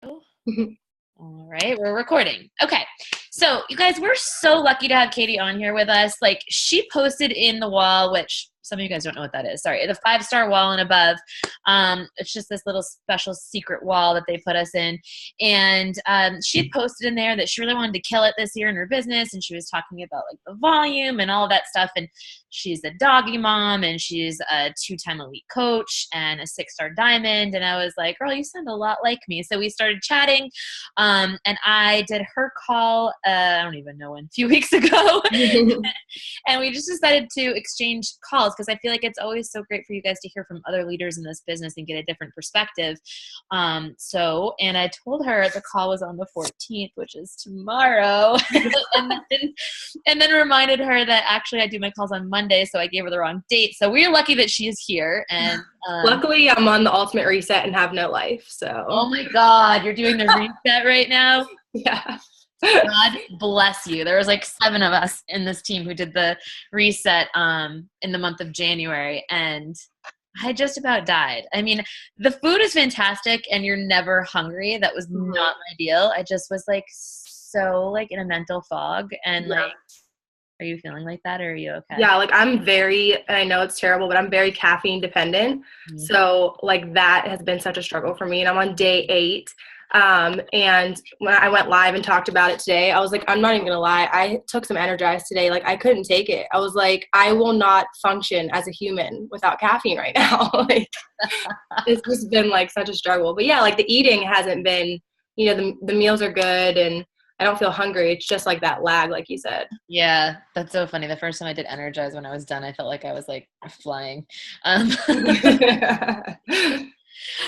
Oh, all right, we're recording. Okay. So you guys, we're so lucky to have Katie on here with us. Like, she posted in the wall, which some of you guys don't know what that is. Sorry, the 5-star wall and above. It's just this little special secret wall that they put us in. And she had posted in there that she really wanted to kill it this year in her business. And she was talking about like the volume and all of that stuff. And she's a doggy mom, and she's a 2-time elite coach and a 6-star diamond. And I was like, girl, you sound a lot like me. So we started chatting. And I did her call, I don't even know when, a few weeks ago. And we just decided to exchange calls because I feel like it's always so great for you guys to hear from other leaders in this business and get a different perspective. And I told her the call was on the 14th, which is tomorrow. and then reminded her that actually I do my calls on Monday, so I gave her the wrong date. So we're lucky that she is here. And luckily I'm on the ultimate reset and have no life. So oh my God, you're doing the reset right now? Yeah. God bless you. There was like 7 of us in this team who did the reset in the month of January, and I just about died. I mean, the food is fantastic and you're never hungry. That was not my deal. I just was like so like in a mental fog. And like, are you feeling like that, or are you okay? Yeah, like I'm very, and I know it's terrible, but I'm very caffeine dependent. Mm-hmm. So like that has been such a struggle for me, and I'm on day 8. And when I went live and talked about it today, I was like, I'm not even gonna lie, I took some Energized today. Like I couldn't take it. I was like, I will not function as a human without caffeine right now. Like it's just been like such a struggle. But yeah, like the eating hasn't been, you know, the meals are good and I don't feel hungry. It's just like that lag, like you said. Yeah, that's so funny. The first time I did Energize, when I was done, I felt like I was like flying.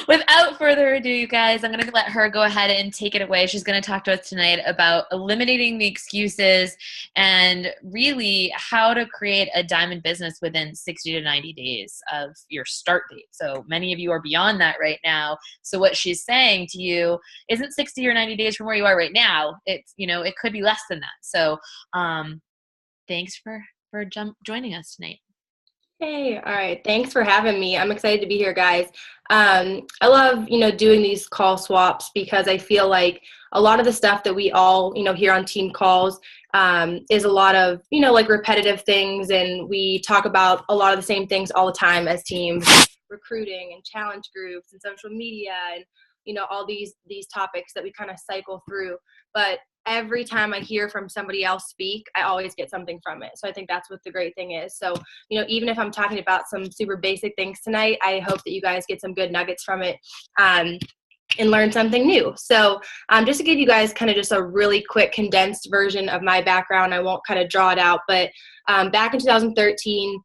Without further ado, you guys, I'm going to let her go ahead and take it away. She's going to talk to us tonight about eliminating the excuses and really how to create a diamond business within 60 to 90 days of your start date. So many of you are beyond that right now. So what she's saying to you isn't 60 or 90 days from where you are right now. It's, you know, it could be less than that. So thanks for joining us tonight. Hey, all right. Thanks for having me. I'm excited to be here, guys. I love, you know, doing these call swaps because I feel like a lot of the stuff that we all, you know, hear on team calls is a lot of, you know, like repetitive things. And we talk about a lot of the same things all the time as teams, recruiting and challenge groups and social media and, you know, all these topics that we kind of cycle through. But every time I hear from somebody else speak, I always get something from it. So I think that's what the great thing is. So, you know, even if I'm talking about some super basic things tonight, I hope that you guys get some good nuggets from it and learn something new. So just to give you guys kind of just a really quick condensed version of my background, I won't kind of draw it out, but back in 2013,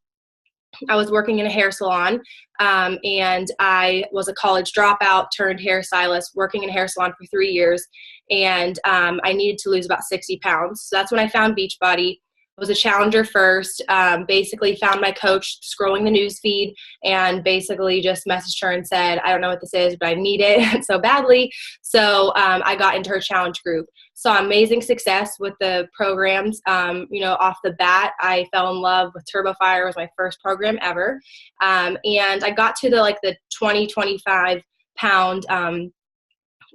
I was working in a hair salon, and I was a college dropout turned hairstylist working in a hair salon for 3 years. And I needed to lose about 60 pounds. So that's when I found Beachbody. I was a challenger first, basically found my coach scrolling the news feed and basically just messaged her and said, I don't know what this is, but I need it so badly. So I got into her challenge group. Saw amazing success with the programs. You know, off the bat, I fell in love with Turbo Fire. It was my first program ever. And I got to the 20, 25 pound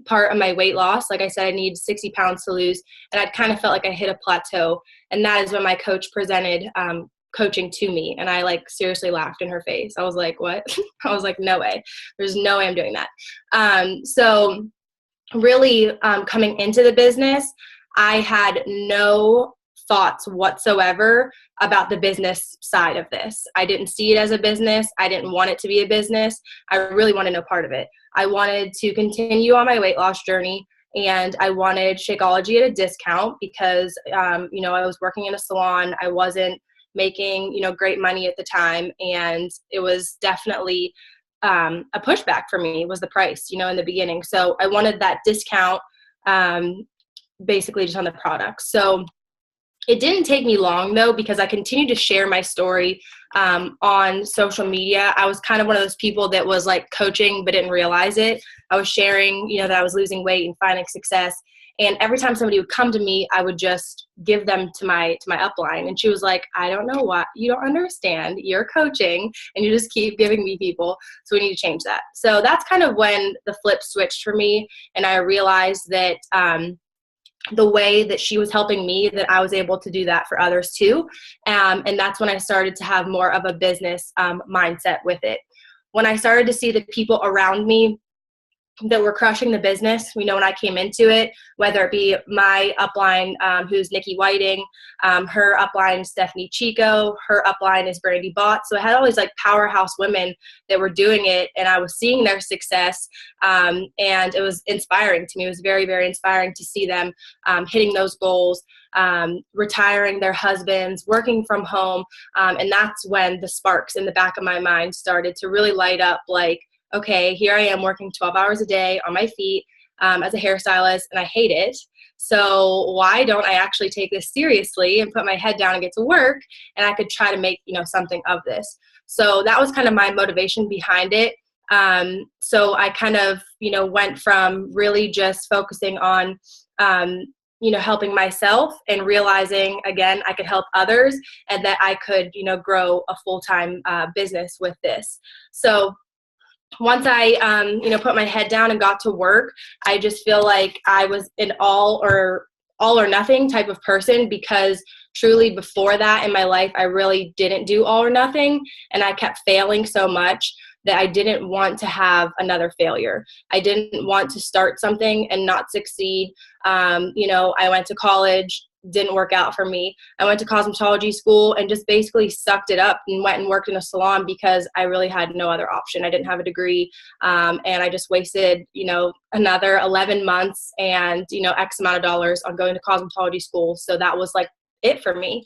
part of my weight loss. Like I said, I needed 60 pounds to lose. And I kind of felt like I hit a plateau. And that is when my coach presented coaching to me. And I like seriously laughed in her face. I was like, what? I was like, no way. There's no way I'm doing that. So really coming into the business, I had no thoughts whatsoever about the business side of this. I didn't see it as a business. I didn't want it to be a business. I really wanted no part of it. I wanted to continue on my weight loss journey, and I wanted Shakeology at a discount because, you know, I was working in a salon. I wasn't making, you know, great money at the time. And it was definitely a pushback for me was the price, you know, in the beginning. So I wanted that discount basically just on the product. So it didn't take me long, though, because I continued to share my story on social media. I was kind of one of those people that was like coaching but didn't realize it. I was sharing, you know, that I was losing weight and finding success. And every time somebody would come to me, I would just give them to my upline. And she was like, I don't know what, you don't understand. You're coaching and you just keep giving me people. So we need to change that. So that's kind of when the flip switched for me. And I realized that the way that she was helping me, that I was able to do that for others too. And that's when I started to have more of a business mindset with it. When I started to see the people around me that were crushing the business, when I came into it, whether it be my upline, who's Nikki Whiting, her upline, Stephanie Chico, her upline is Brandy Bott. So I had all these like powerhouse women that were doing it, and I was seeing their success. And it was inspiring to me. It was very, very inspiring to see them hitting those goals, retiring their husbands, working from home. And that's when the sparks in the back of my mind started to really light up, like, okay, here I am working 12 hours a day on my feet as a hairstylist, and I hate it. So why don't I actually take this seriously and put my head down and get to work, and I could try to make, something of this. So that was kind of my motivation behind it. So I kind of, went from really just focusing on, helping myself and realizing, again, I could help others, and that I could, grow a full-time business with this. So once I, put my head down and got to work, I just feel like I was an all or nothing type of person, because truly before that in my life, I really didn't do all or nothing. And I kept failing so much that I didn't want to have another failure. I didn't want to start something and not succeed. I went to college, didn't work out for me. I went to cosmetology school and just basically sucked it up and went and worked in a salon because I really had no other option. I didn't have a degree, and I just wasted, another 11 months and, X amount of dollars on going to cosmetology school. So that was like it for me.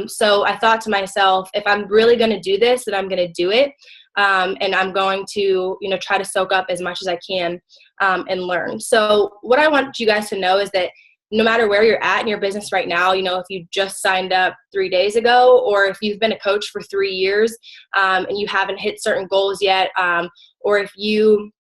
So I thought to myself, if I'm really going to do this, then I'm going to do it. And I'm going to, try to soak up as much as I can and learn. So what I want you guys to know is that no matter where you're at in your business right now, if you just signed up 3 days ago, or if you've been a coach for 3 years and you haven't hit certain goals yet, or if you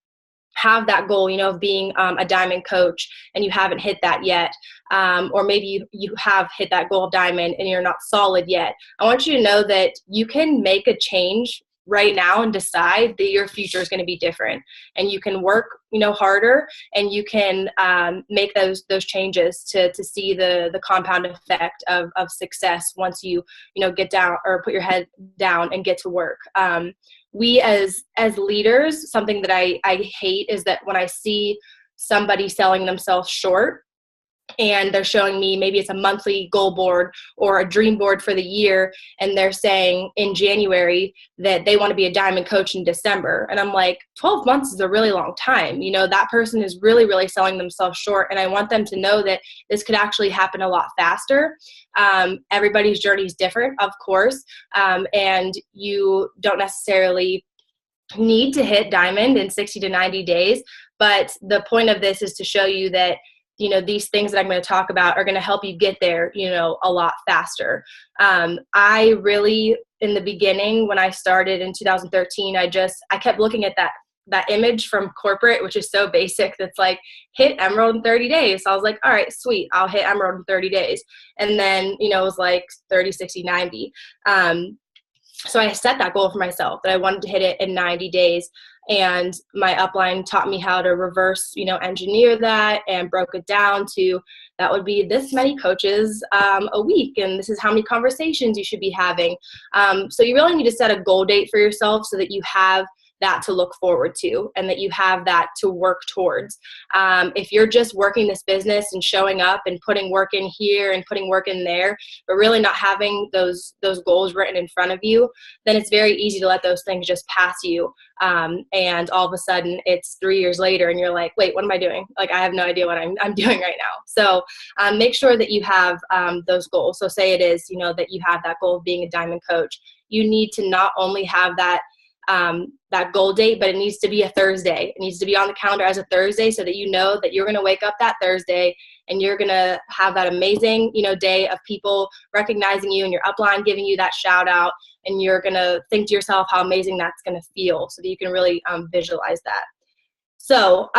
have that goal, of being a diamond coach and you haven't hit that yet, or maybe you have hit that goal of diamond and you're not solid yet, I want you to know that you can make a change right now and decide that your future is going to be different, and you can work harder, and you can make those changes to see the compound effect of success once you get down or put your head down and get to work. We as leaders, something that I hate is that when I see somebody selling themselves short, and they're showing me, maybe it's a monthly goal board or a dream board for the year, and they're saying in January that they want to be a diamond coach in December. And I'm like, 12 months is a really long time. That person is really, really selling themselves short. And I want them to know that this could actually happen a lot faster. Everybody's journey is different, of course. And you don't necessarily need to hit diamond in 60 to 90 days. But the point of this is to show you that these things that I'm going to talk about are going to help you get there, a lot faster. I really, in the beginning, when I started in 2013, I kept looking at that image from corporate, which is so basic. That's like, hit emerald in 30 days. So I was like, all right, sweet. I'll hit emerald in 30 days. And then, it was like 30, 60, 90. So I set that goal for myself that I wanted to hit it in 90 days. And my upline taught me how to reverse, engineer that, and broke it down to that would be this many coaches a week, and this is how many conversations you should be having. So you really need to set a goal date for yourself so that you have that to look forward to, and that you have that to work towards. If you're just working this business and showing up and putting work in here and putting work in there, but really not having those goals written in front of you, then it's very easy to let those things just pass you. And all of a sudden it's 3 years later and you're like, wait, what am I doing? Like, I have no idea what I'm doing right now. So make sure that you have those goals. So say it is, that you have that goal of being a diamond coach. You need to not only have that goal date, but it needs to be a Thursday. It needs to be on the calendar as a Thursday, so that you know that you're going to wake up that Thursday and you're going to have that amazing, day of people recognizing you and your upline giving you that shout out, and you're going to think to yourself how amazing that's going to feel, so that you can really visualize that. So,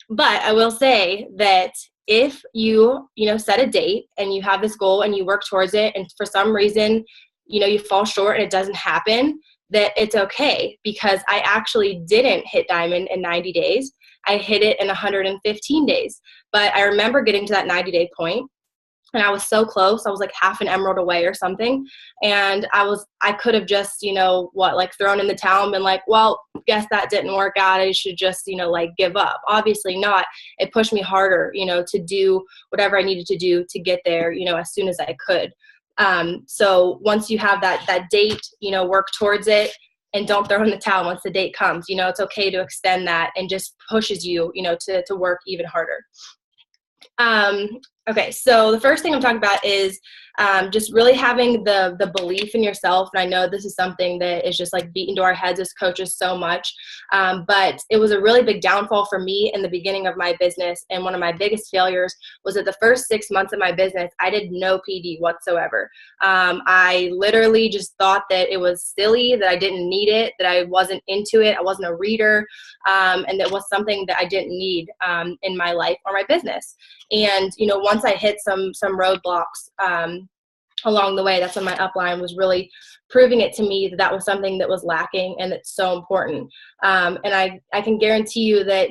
but I will say that if you, set a date and you have this goal and you work towards it, and for some reason, you fall short and it doesn't happen, that it's okay, because I actually didn't hit diamond in 90 days. I hit it in 115 days. But I remember getting to that 90-day point, and I was so close. I was like half an emerald away or something. And I could have just, thrown in the towel and been like, well, guess that didn't work out. I should just, give up. Obviously not. It pushed me harder, to do whatever I needed to do to get there, as soon as I could. So once you have that date, work towards it, and don't throw in the towel once the date comes. It's okay to extend that, and just pushes you, to work even harder. Okay, so the first thing I'm talking about is just really having the belief in yourself. And I know this is something that is just like beaten to our heads as coaches so much, but it was a really big downfall for me in the beginning of my business. And one of my biggest failures was that the first 6 months of my business, I did no PD whatsoever. I literally just thought that it was silly, that I didn't need it, that I wasn't into it, I wasn't a reader, and that was something that I didn't need in my life or my business. And, once I hit some roadblocks along the way, that's when my upline was really proving it to me that was something that was lacking and that's so important. And I can guarantee you that,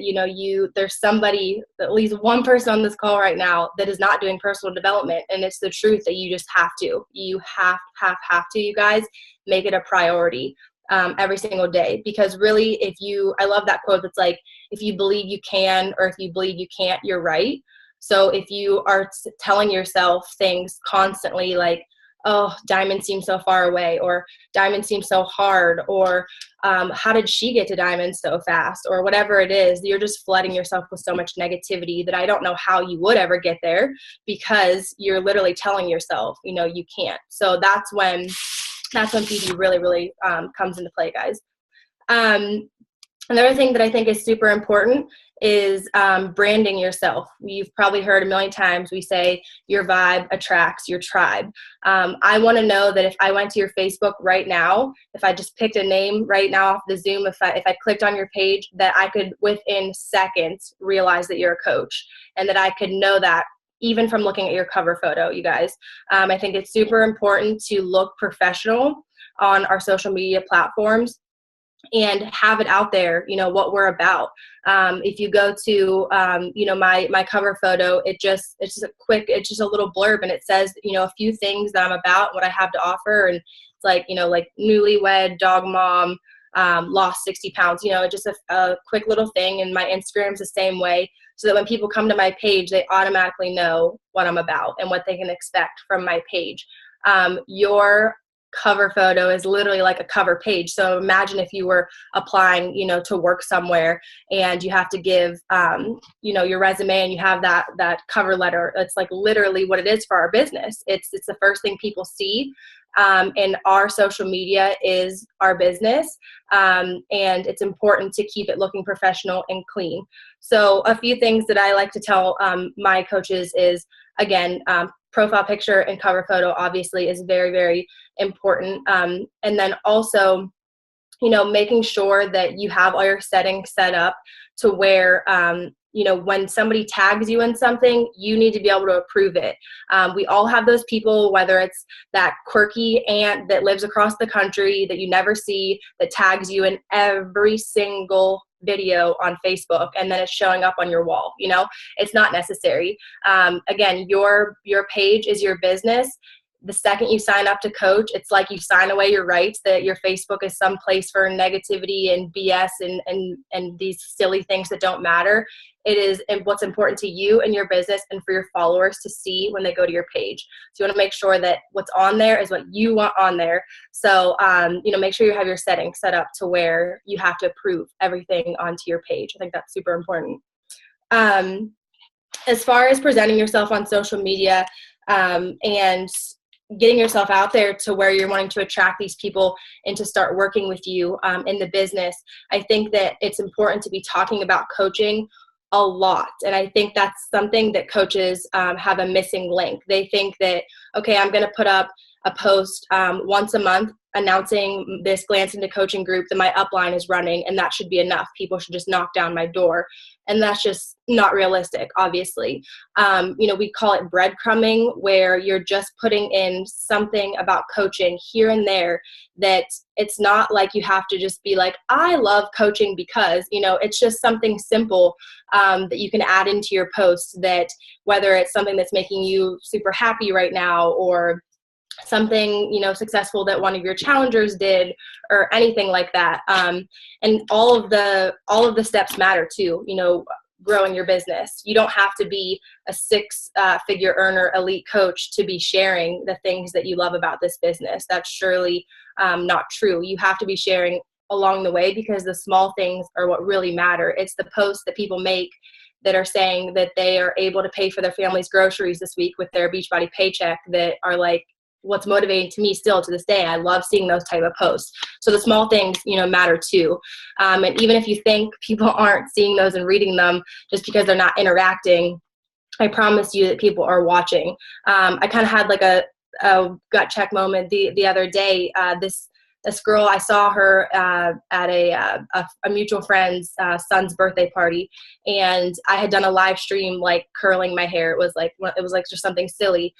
there's somebody, at least one person on this call right now that is not doing personal development. And it's the truth that you just have to. You have to, you guys, make it a priority every single day. Because really, I love that quote that's like, if you believe you can, or if you believe you can't, you're right. So if you are telling yourself things constantly like, oh, diamond seems so far away, or diamond seems so hard, or how did she get to diamond so fast, or whatever it is, you're just flooding yourself with so much negativity that I don't know how you would ever get there, because you're literally telling yourself, you can't. So that's when PD really, really comes into play, guys. Another thing that I think is super important is branding yourself. You've probably heard a million times we say your vibe attracts your tribe. I want to know that if I went to your Facebook right now, if I just picked a name right now off the Zoom, if I clicked on your page, that I could within seconds realize that you're a coach, and that I could know that even from looking at your cover photo, you guys. I think it's super important to look professional on our social media platforms and have it out there, what we're about. If you go to, my cover photo, it's just a little blurb, and it says, a few things that I'm about, what I have to offer. And it's like, like newlywed, dog mom, lost 60 pounds, just a quick little thing. And my Instagram's the same way, so that when people come to my page, they automatically know what I'm about and what they can expect from my page. Your cover photo is literally like a cover page. So imagine if you were applying, to work somewhere, and you have to give, your resume, and you have that cover letter. It's like literally what it is for our business. It's the first thing people see. And our social media is our business. And it's important to keep it looking professional and clean. So a few things that I like to tell my coaches is, again, profile picture and cover photo obviously is very, very important. And then also, making sure that you have all your settings set up to where, when somebody tags you in something, you need to be able to approve it. We all have those people, whether it's that quirky aunt that lives across the country that you never see, that tags you in every single video on Facebook, and then it's showing up on your wall. It's not necessary. Again, your page is your business. The second you sign up to coach, it's like you sign away your rights that your Facebook is some place for negativity and BS and these silly things that don't matter. It is what's important to you and your business, and for your followers to see when they go to your page. So you want to make sure that what's on there is what you want on there. So, make sure you have your settings set up to where you have to approve everything onto your page. I think that's super important. As far as presenting yourself on social media, and getting yourself out there to where you're wanting to attract these people and to start working with you in the business, I think that it's important to be talking about coaching a lot. And I think that's something that coaches have a missing link. They think that, okay, I'm going to put up a post once a month announcing this Glance into Coaching group that my upline is running, and that should be enough. People should just knock down my door. And that's just not realistic, obviously. We call it breadcrumbing, where you're just putting in something about coaching here and there, that it's not like you have to just be like, I love coaching because, it's just something simple that you can add into your posts, that whether it's something that's making you super happy right now, or something successful that one of your challengers did, or anything like that. And all of the steps matter too. Growing your business, you don't have to be a six-figure earner elite coach to be sharing the things that you love about this business. That's surely not true. You have to be sharing along the way, because the small things are what really matter. It's the posts that people make that are saying that they are able to pay for their family's groceries this week with their Beachbody paycheck, that are like what's motivating to me still to this day. I love seeing those type of posts. So the small things, matter too. And even if you think people aren't seeing those and reading them just because they're not interacting, I promise you that people are watching. I kind of had like a gut check moment the other day. This girl, I saw her at a mutual friend's son's birthday party, and I had done a live stream like curling my hair. It was like just something silly.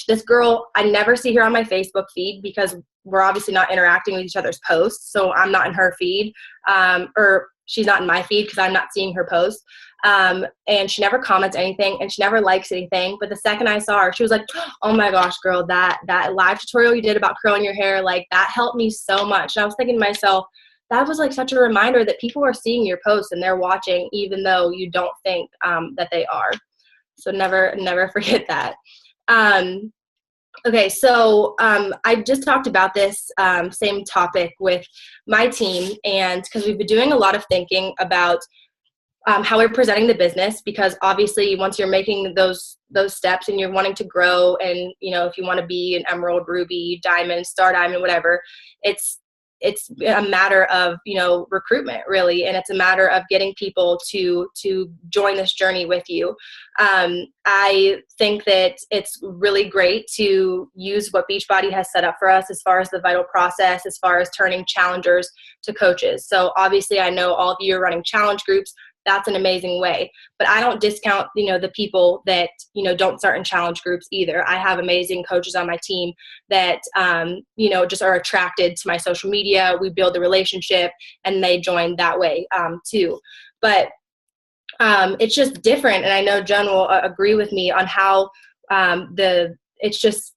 This girl, I never see her on my Facebook feed because we're obviously not interacting with each other's posts. So I'm not in her feed, or she's not in my feed because I'm not seeing her post. And she never comments anything, and she never likes anything. But the second I saw her, she was like, oh my gosh, girl, that live tutorial you did about curling your hair, like that helped me so much. And I was thinking to myself, that was like such a reminder that people are seeing your posts and they're watching, even though you don't think that they are. So never forget that. Okay, so I just talked about this same topic with my team, and because we've been doing a lot of thinking about how we're presenting the business, because obviously once you're making those steps and you're wanting to grow, and if you want to be an emerald, ruby, diamond, star diamond, whatever, it's a matter of recruitment, really, and it's a matter of getting people to join this journey with you. I think that it's really great to use what Beachbody has set up for us as far as the vital process, as far as turning challengers to coaches. So obviously I know all of you are running challenge groups. That's an amazing way. But I don't discount, the people that, don't start in challenge groups either. I have amazing coaches on my team that, just are attracted to my social media. We build the relationship and they join that way too. But it's just different. And I know Jen will agree with me on how it's just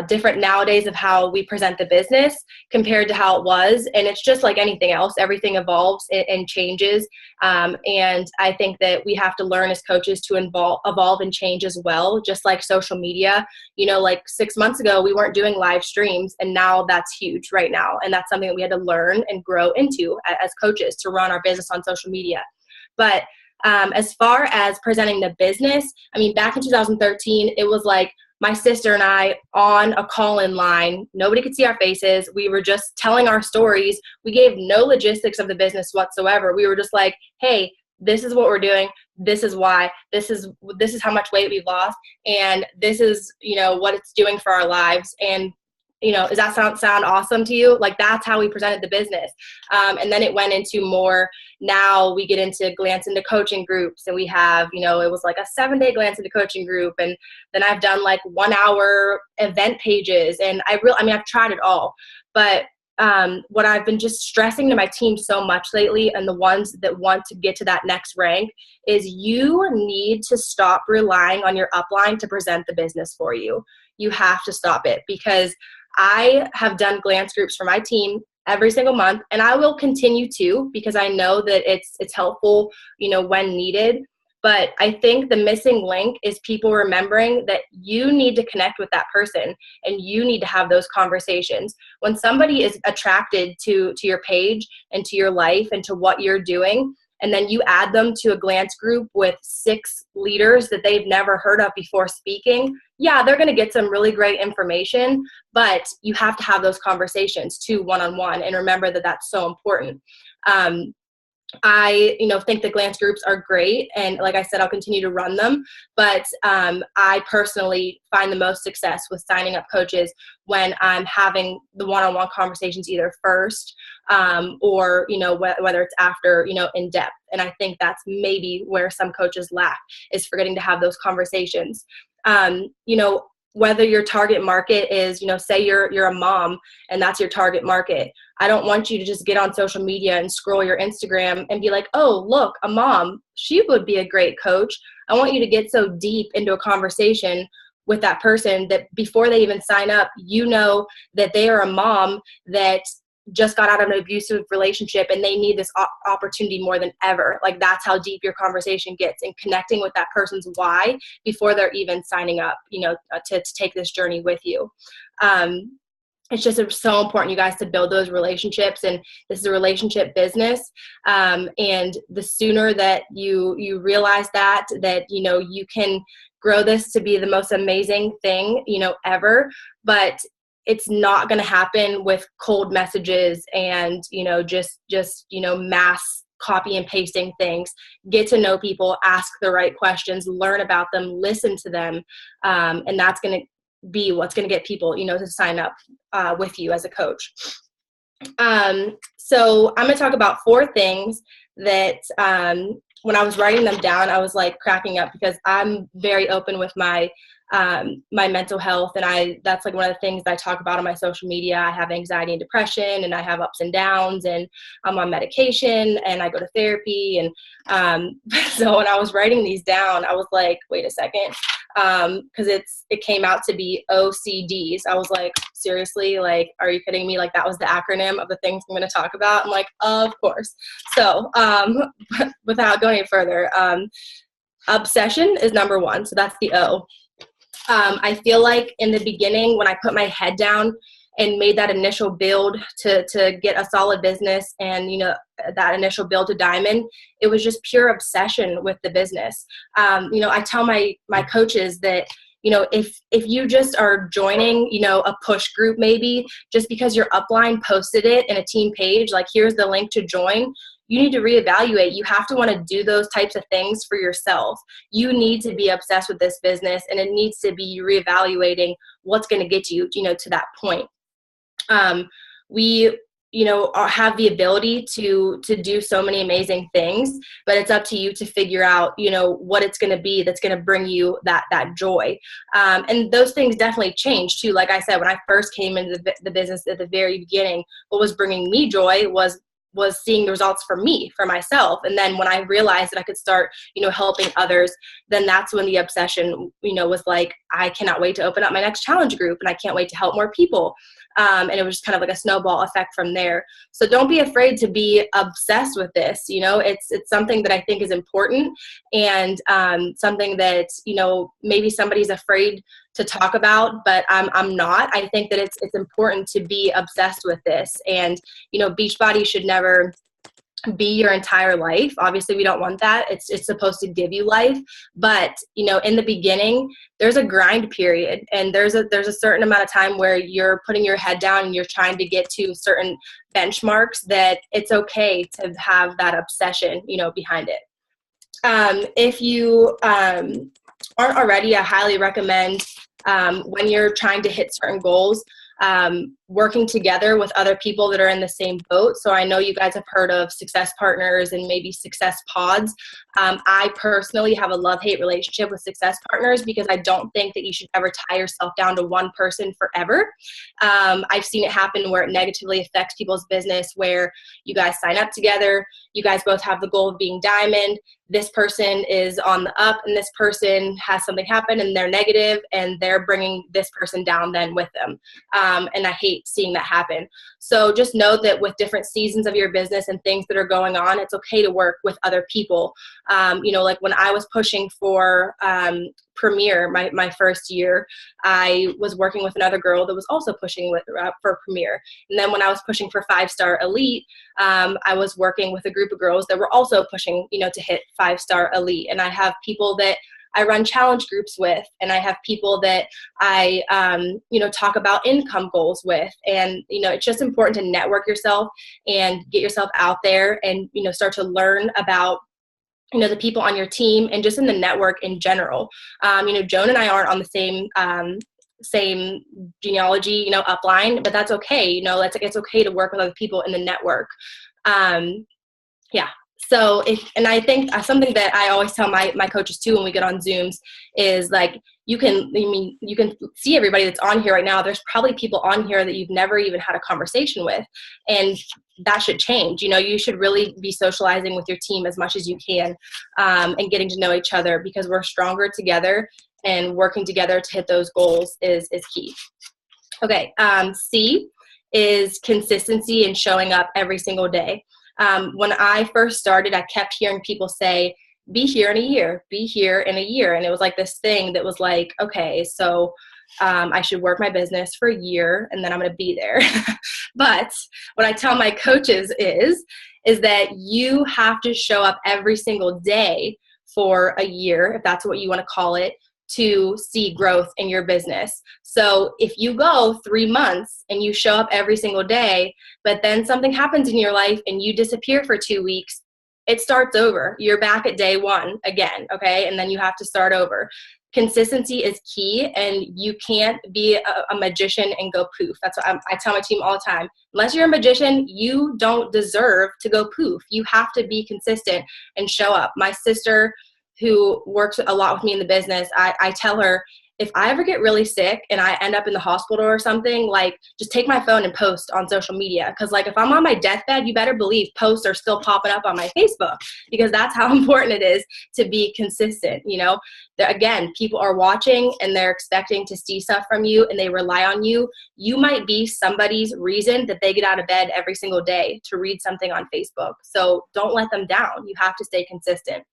different nowadays of how we present the business compared to how it was. And it's just like anything else. Everything evolves and changes. And I think that we have to learn as coaches to evolve and change as well, just like social media. Like 6 months ago, we weren't doing live streams, and now that's huge right now. And that's something that we had to learn and grow into as coaches to run our business on social media. But as far as presenting the business, back in 2013, it was like my sister and I on a call-in line. Nobody could see our faces. We were just telling our stories. We gave no logistics of the business whatsoever. We were just like, hey, this is what we're doing. This is why. This is how much weight we've lost. And this is, what it's doing for our lives. And does that sound awesome to you? Like, that's how we presented the business. And then it went into more, now we get into glance into coaching groups, and we have, it was like a 7-day glance into coaching group. And then I've done like 1-hour event pages, and I've tried it all. But what I've been just stressing to my team so much lately, and the ones that want to get to that next rank, is you need to stop relying on your upline to present the business for you. You have to stop it, because I have done glance groups for my team every single month, and I will continue to, because I know that it's helpful, when needed. But I think the missing link is people remembering that you need to connect with that person, and you need to have those conversations. When somebody is attracted to your page and to your life and to what you're doing, and then you add them to a glance group with 6 leaders that they've never heard of before speaking, yeah, they're going to get some really great information, but you have to have those conversations too, one-on-one, and remember that that's so important. I, think the glance groups are great. And like I said, I'll continue to run them. But I personally find the most success with signing up coaches when I'm having the one-on-one conversations either first or, whether it's after, in depth. And I think that's maybe where some coaches lack, is forgetting to have those conversations. Whether your target market is, say you're a mom and that's your target market. I don't want you to just get on social media and scroll your Instagram and be like, oh, look, a mom, she would be a great coach. I want you to get so deep into a conversation with that person that before they even sign up, that they are a mom that just got out of an abusive relationship and they need this opportunity more than ever. Like, that's how deep your conversation gets, and connecting with that person's why before they're even signing up, to take this journey with you. It's just so important, you guys, to build those relationships. And this is a relationship business. And the sooner that you realize that, you can grow this to be the most amazing thing, ever. But it's not going to happen with cold messages and, just mass copy and pasting things. Get to know people, ask the right questions, learn about them, listen to them. And that's going to be what's going to get people, to sign up with you as a coach. So I'm going to talk about 4 things that when I was writing them down, I was like cracking up, because I'm very open with my mental health. And that's like one of the things that I talk about on my social media. I have anxiety and depression, and I have ups and downs, and I'm on medication, and I go to therapy. And so when I was writing these down, I was like, wait a second. Cause it came out to be OCDs. I was like, seriously, like, are you kidding me? Like, that was the acronym of the things I'm going to talk about. I'm like, of course. So, without going any further, obsession is number 1. So that's the O. I feel like in the beginning, when I put my head down and made that initial build to get a solid business, and, that initial build to diamond, it was just pure obsession with the business. I tell my coaches that, if you just are joining, a push group, maybe just because your upline posted it in a team page, like, here's the link to join, you need to reevaluate. You have to want to do those types of things for yourself. You need to be obsessed with this business, and it needs to be reevaluating what's going to get you, to that point. We, have the ability to do so many amazing things, but it's up to you to figure out, what it's going to be that's going to bring you that joy. And those things definitely change too. Like I said, when I first came into the business at the very beginning, what was bringing me joy was seeing the results for myself. And then when I realized that I could start, helping others, then that's when the obsession, was like, I cannot wait to open up my next challenge group, and I can't wait to help more people. And it was just kind of like a snowball effect from there. So don't be afraid to be obsessed with this. It's something that I think is important, and something that, maybe somebody's afraid to talk about, but I'm not. I think that it's important to be obsessed with this. And, Beachbody should never be your entire life. Obviously, we don't want that. It's supposed to give you life. But, in the beginning, there's a grind period, and there's a certain amount of time where you're putting your head down and you're trying to get to certain benchmarks, that it's okay to have that obsession, behind it. If you aren't already, I highly recommend, when you're trying to hit certain goals, working together with other people that are in the same boat. So I know you guys have heard of success partners and maybe success pods. I personally have a love-hate relationship with success partners, because I don't think that you should ever tie yourself down to one person forever. I've seen it happen where it negatively affects people's business, where you guys sign up together, you guys both have the goal of being diamond, this person is on the up and this person has something happen and they're negative, and they're bringing this person down then with them. And I hate seeing that happen. So just know that with different seasons of your business and things that are going on, it's okay to work with other people. Like when I was pushing for Premier, my first year, I was working with another girl that was also pushing for Premier. And then when I was pushing for 5-star Elite, I was working with a group of girls that were also pushing, to hit 5-star Elite. And I have people that I run challenge groups with, and I have people that I, talk about income goals with. And, it's just important to network yourself and get yourself out there and, start to learn about the people on your team and just in the network in general. Joan and I aren't on the same genealogy, upline, but that's okay. It's okay to work with other people in the network. Yeah. So and I think something that I always tell my coaches too when we get on Zooms is like, you can see everybody that's on here right now. There's probably people on here that you've never even had a conversation with, and that should change. You should really be socializing with your team as much as you can, and getting to know each other, because we're stronger together, and working together to hit those goals is key. Okay. C is consistency and showing up every single day. When I first started, I kept hearing people say, be here in a year, be here in a year. And it was like this thing that was like, okay, so I should work my business for a year and then I'm going to be there. But what I tell my coaches is that you have to show up every single day for a year, if that's what you want to call it, to see growth in your business. So if you go 3 months and you show up every single day, but then something happens in your life and you disappear for 2 weeks, it starts over. You're back at day one again, okay? And then you have to start over. Consistency is key, and you can't be a magician and go poof. That's what I tell my team all the time. Unless you're a magician, you don't deserve to go poof. You have to be consistent and show up. My sister, who works a lot with me in the business, I tell her, if I ever get really sick and I end up in the hospital or something, like, just take my phone and post on social media. Because like, if I'm on my deathbed, you better believe posts are still popping up on my Facebook, because that's how important it is to be consistent. Again, people are watching and they're expecting to see stuff from you, and they rely on you. You might be somebody's reason that they get out of bed every single day to read something on Facebook. So don't let them down. You have to stay consistent.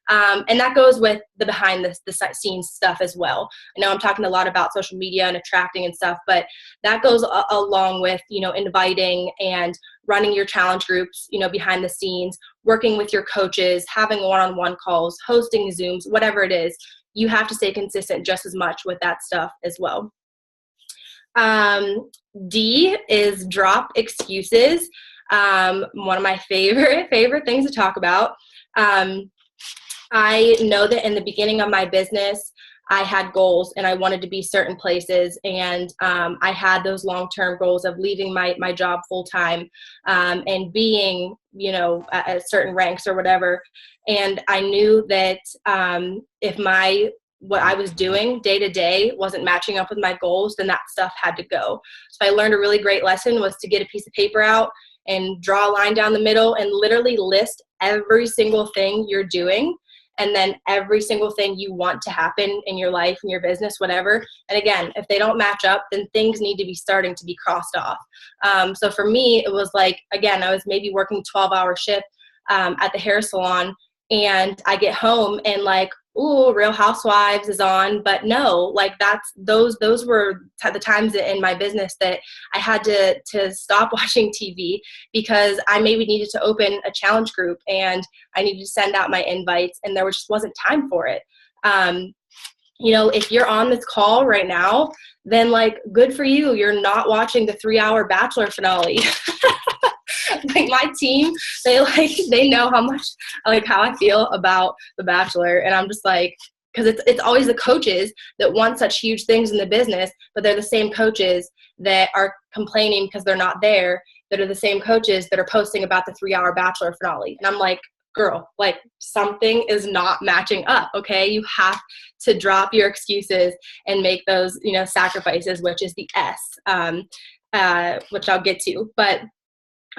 And that goes with the behind the scenes stuff as well. I know I'm talking a lot about social media and attracting and stuff, but that goes along with, inviting and running your challenge groups, behind the scenes, working with your coaches, having one-on-one calls, hosting Zooms, whatever it is. You have to stay consistent just as much with that stuff as well. D is drop excuses. One of my favorite things to talk about. I know that in the beginning of my business, I had goals and I wanted to be certain places. And I had those long-term goals of leaving my job full-time, and being, at certain ranks or whatever. And I knew that if what I was doing day to day wasn't matching up with my goals, then that stuff had to go. So I learned a really great lesson was to get a piece of paper out and draw a line down the middle and literally list every single thing you're doing, and then every single thing you want to happen in your life, in your business, whatever. And again, if they don't match up, then things need to be starting to be crossed off. So for me, it was like, again, I was maybe working 12-hour shift at the hair salon, and I get home and like, ooh, Real Housewives is on, but no, like those were the times in my business that I had to stop watching TV, because I maybe needed to open a challenge group and I needed to send out my invites, and there just wasn't time for it. If you're on this call right now, then like, good for you. You're not watching the 3-hour Bachelor finale. Like my team, they know how I feel about The Bachelor, and I'm just like, because it's always the coaches that want such huge things in the business, but they're the same coaches that are complaining because they're not there, that are the same coaches that are posting about the 3-hour Bachelor finale. And I'm like, girl, like something is not matching up. Okay, you have to drop your excuses and make those sacrifices, which is the S, which I'll get to. But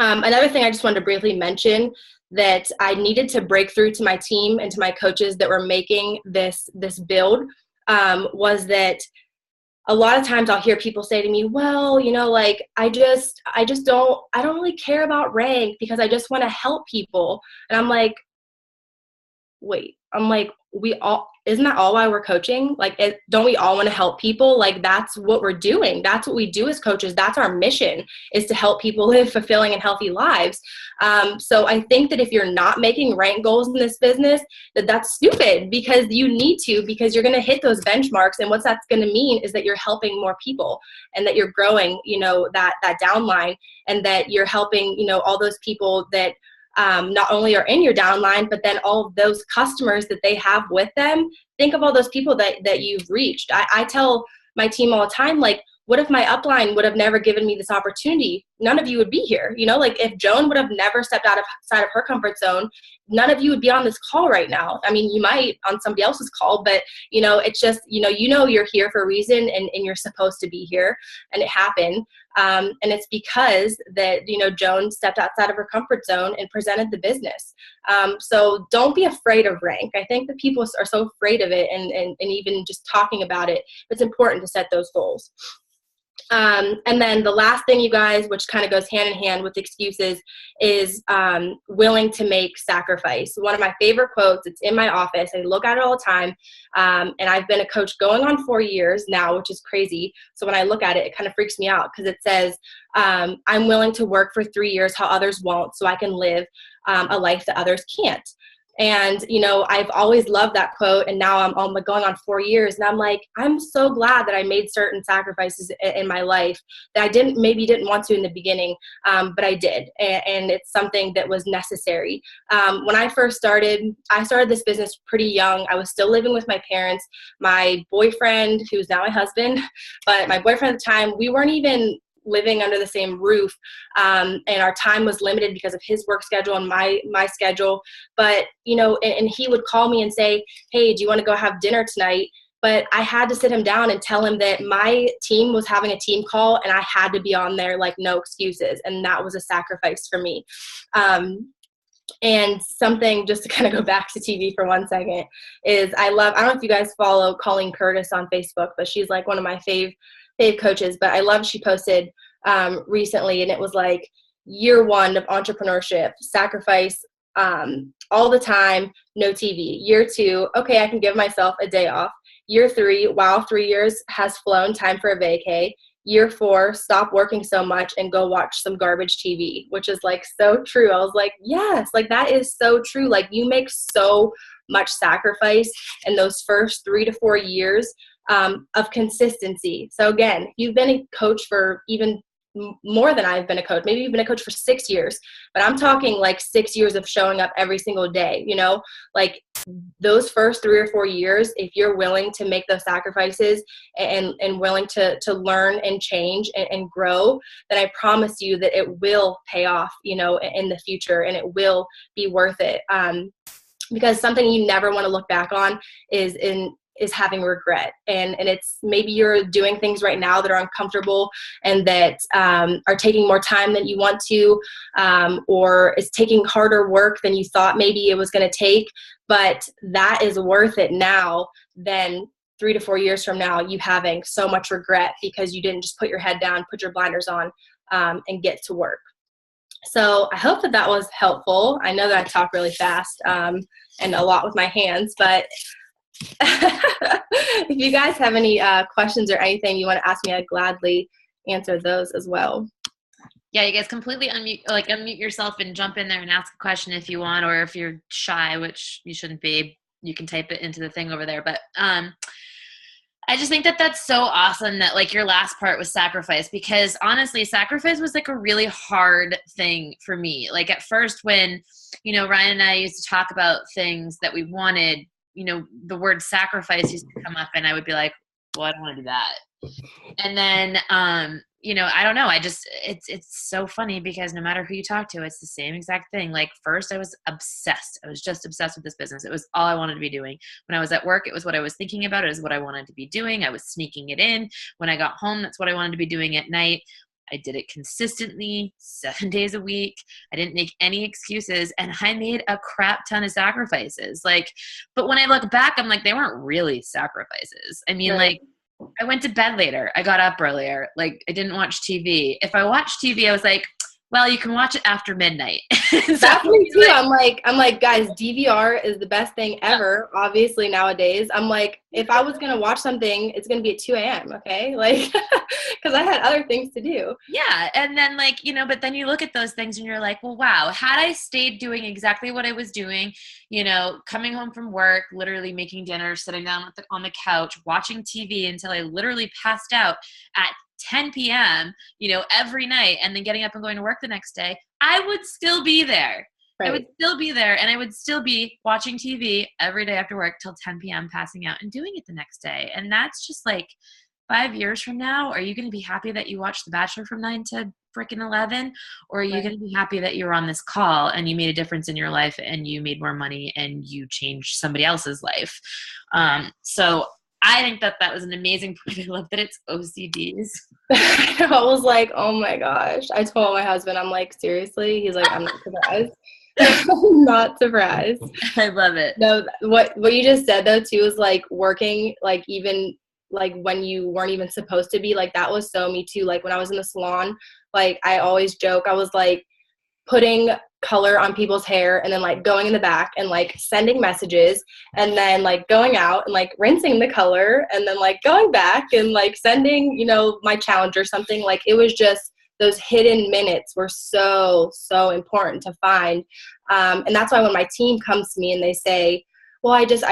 another thing I just wanted to briefly mention that I needed to break through to my team and to my coaches that were making this build, was that a lot of times I'll hear people say to me, well, like, I don't really care about rank because I just want to help people. And I'm like, wait, I'm like, isn't that all why we're coaching? Like, don't we all want to help people? Like, that's what we're doing. That's what we do as coaches. That's our mission, is to help people live fulfilling and healthy lives. So I think that if you're not making rank goals in this business, that's stupid, because you need to, because you're going to hit those benchmarks. And what that's going to mean is that you're helping more people, and that you're growing, that downline, and that you're helping, all those people that not only are in your downline, but then all of those customers that they have with them. Think of all those people that you've reached. I tell my team all the time, like, what if my upline would have never given me this opportunity? None of you would be here. Like, if Joan would have never stepped outside of her comfort zone, none of you would be on this call right now. I mean, you might on somebody else's call, but it's just, you're here for a reason, and you're supposed to be here, and it happened. And it's because that, Joan stepped outside of her comfort zone and presented the business. So don't be afraid of rank. I think that people are so afraid of it, and even just talking about it, it's important to set those goals. And then the last thing, you guys, which kind of goes hand in hand with excuses, is willing to make sacrifice. One of my favorite quotes, it's in my office. I look at it all the time. And I've been a coach going on 4 years now, which is crazy. So when I look at it, it kind of freaks me out, because it says, I'm willing to work for 3 years how others won't, so I can live a life that others can't. And, I've always loved that quote, and now I'm going on 4 years, and I'm like, I'm so glad that I made certain sacrifices in my life that I maybe didn't want to in the beginning, but I did. And it's something that was necessary. When I started this business pretty young. I was still living with my parents. My boyfriend, who's now my husband, but my boyfriend at the time, we weren't even living under the same roof, and our time was limited because of his work schedule and my schedule. But and he would call me and say, hey, do you want to go have dinner tonight? But I had to sit him down and tell him that my team was having a team call, and I had to be on there, like, no excuses. And that was a sacrifice for me. And something, just to kind of go back to TV for 1 second, is I don't know if you guys follow Colleen Curtis on Facebook, but she's like one of my fave coaches. But I love, she posted recently, and it was like, year 1 of entrepreneurship, sacrifice all the time, no TV. Year 2, okay, I can give myself a day off. Year 3, wow, 3 years has flown, time for a vacay. Year 4, stop working so much and go watch some garbage TV, which is like so true. I was like, yes, like that is so true. Like, you make so much sacrifice in those first 3 to 4 years of consistency. So again, if you've been a coach for even more than I've been a coach, maybe you've been a coach for 6 years, but I'm talking like 6 years of showing up every single day, like those first 3 or 4 years, if you're willing to make those sacrifices and willing to learn and change and grow, then I promise you that it will pay off, in the future, and it will be worth it. Because something you never want to look back on is having regret. And it's, maybe you're doing things right now that are uncomfortable and that are taking more time than you want to, or it's taking harder work than you thought maybe it was going to take, but that is worth it now than 3 to 4 years from now, you having so much regret because you didn't just put your head down, put your blinders on, and get to work. So I hope that was helpful. I know that I talk really fast and a lot with my hands, but if you guys have any questions or anything you want to ask me, I'd gladly answer those as well. Yeah, you guys completely unmute yourself and jump in there and ask a question if you want, or if you're shy, which you shouldn't be, you can type it into the thing over there. But I just think that that's so awesome that, like, your last part was sacrifice, because honestly, sacrifice was like a really hard thing for me. Like, at first when, Ryan and I used to talk about things that we wanted, the word sacrifice used to come up, and I would be like, well, I don't want to do that. And then, I don't know. It's so funny, because no matter who you talk to, it's the same exact thing. Like, first I was obsessed. I was just obsessed with this business. It was all I wanted to be doing. When I was at work, it was what I was thinking about. It was what I wanted to be doing. I was sneaking it in. When I got home, that's what I wanted to be doing at night. I did it consistently, 7 days a week. I didn't make any excuses, and I made a crap ton of sacrifices. Like, but when I look back, I'm like, they weren't really sacrifices. I mean, Right. I went to bed later. I got up earlier. Like, I didn't watch TV. If I watched TV, I was like, Well, you can watch it after midnight. So, That's me too. I'm like, guys, DVR is the best thing ever. Obviously nowadays, I'm like, if I was gonna watch something, it's gonna be at 2 a.m. Okay, like, because I had other things to do. yeah. And then like, but then you look at those things and you're like, well, wow, had I stayed doing exactly what I was doing, coming home from work, literally making dinner, sitting down on the couch, watching TV until I literally passed out at 10 p.m., every night, and then getting up and going to work the next day, I would still be there. Right. I would still be there, and I would still be watching TV every day after work till 10 p.m., passing out and doing it the next day. And that's just like 5 years from now. Are you going to be happy that you watched The Bachelor from 9 to freaking 11? Or are you going to be happy that you were on this call and you made a difference in your life and you made more money and you changed somebody else's life? So I think that was an amazing point. I love that it's OCDs. I was like, oh my gosh. I told my husband, I'm like, seriously? He's like, I'm not surprised. I'm not surprised. I love it. No, what you just said though too is like working, like even like when you weren't even supposed to be, like that was so me too. Like when I was in the salon, like I always joke, I was like putting color on people's hair and then like going in the back and like sending messages and then like going out and like rinsing the color and then like going back and like sending, my challenge or something. Like it was just those hidden minutes were so important to find. And that's why when my team comes to me and they say, well, I just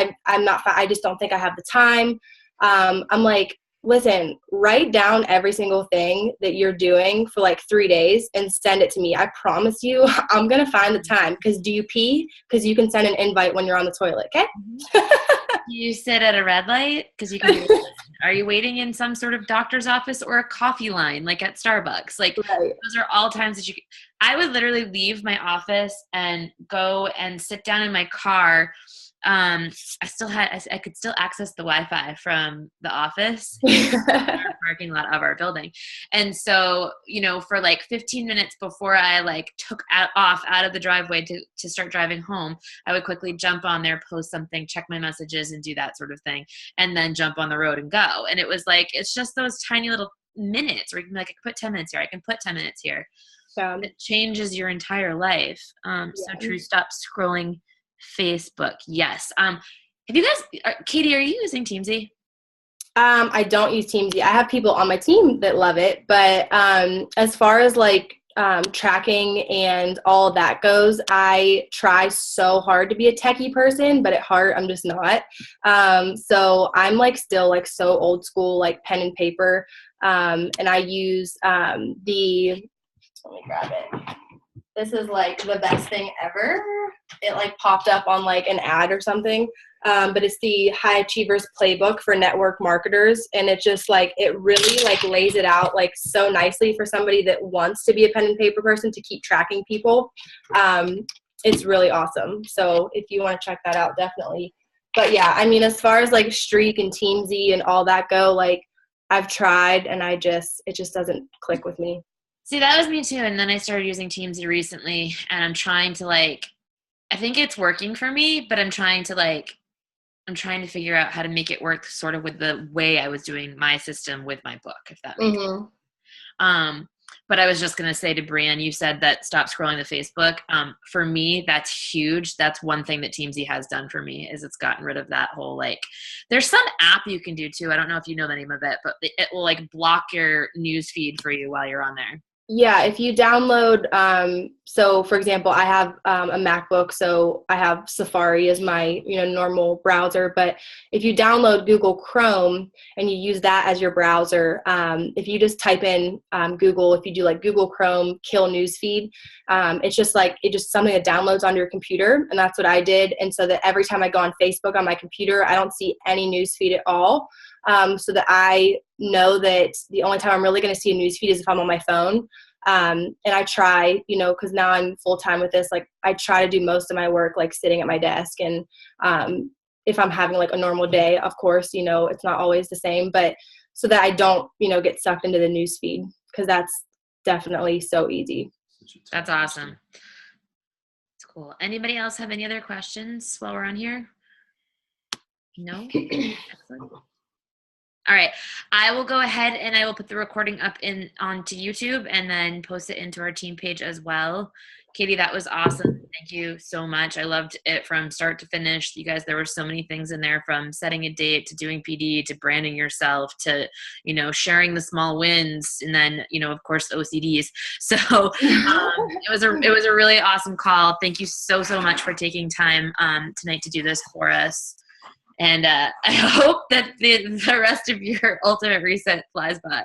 don't think I have the time. I'm like, listen, write down every single thing that you're doing for like 3 days and send it to me. I promise you, I'm going to find the time. Because do you pee? Because you can send an invite when you're on the toilet, okay? You sit at a red light? Because you can do it. Are you waiting in some sort of doctor's office or a coffee line, like at Starbucks? Like, right. Those are all times that I would literally leave my office and go and sit down in my car. I could still access the Wi-Fi from the office in our parking lot of our building. And so, for like 15 minutes before I like took off out of the driveway to start driving home, I would quickly jump on there, post something, check my messages and do that sort of thing. And then jump on the road and go. And it was like, it's just those tiny little minutes where you can be like, I can put 10 minutes here. I can put 10 minutes here. Yeah. It changes your entire life. So true. Stop scrolling Facebook. Yes. Have you guys, Katie, are you using Teamsy? I don't use Teamsy. I have people on my team that love it, but as far as like tracking and all of that goes, I try so hard to be a techie person, but at heart, I'm just not. So I'm like still like so old school, like pen and paper. And I use let me grab it. This is like the best thing ever. It like popped up on like an ad or something. But it's the High Achievers Playbook for network marketers. And it just like, it really like lays it out like so nicely for somebody that wants to be a pen and paper person to keep tracking people. It's really awesome. So if you want to check that out, definitely. But yeah, I mean, as far as like Streak and Teamsy and all that go, like I've tried and it just doesn't click with me. See, that was me too. And then I started using Teamsy recently and I'm trying to like, I think it's working for me, but I'm trying to figure out how to make it work sort of with the way I was doing my system with my book, if that makes sense. But I was just going to say to Brian, you said that stop scrolling the Facebook. For me, that's huge. That's one thing that Teamsy has done for me is it's gotten rid of that whole, like, there's some app you can do too. I don't know if you know the name of it, but it will like block your news feed for you while you're on there. Yeah, if you download, so for example, I have a MacBook, so I have Safari as my normal browser. But if you download Google Chrome and you use that as your browser, if you just type in Google, if you do like Google Chrome kill newsfeed, it's just like something that downloads onto your computer, and that's what I did. And so that every time I go on Facebook on my computer, I don't see any newsfeed at all. So that I know that the only time I'm really going to see a newsfeed is if I'm on my phone. And I try, because now I'm full time with this, like I try to do most of my work like sitting at my desk. And if I'm having like a normal day, of course, it's not always the same, but so that I don't, get sucked into the newsfeed, because that's definitely so easy. That's awesome. It's cool. Anybody else have any other questions while we're on here? No? Excellent. All right. I will go ahead and I will put the recording up onto YouTube and then post it into our team page as well. Katie, that was awesome. Thank you so much. I loved it from start to finish. You guys, there were so many things in there, from setting a date to doing PD to branding yourself to, sharing the small wins, and then, of course, OCDs. So it was a really awesome call. Thank you so much for taking time tonight to do this for us. And I hope that the rest of your ultimate reset flies by.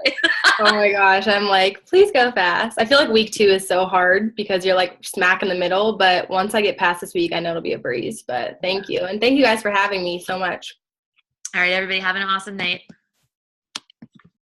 Oh my gosh, I'm like, please go fast. I feel like week 2 is so hard because you're like smack in the middle. But once I get past this week, I know it'll be a breeze. But thank you. And thank you guys for having me so much. All right, everybody, have an awesome night.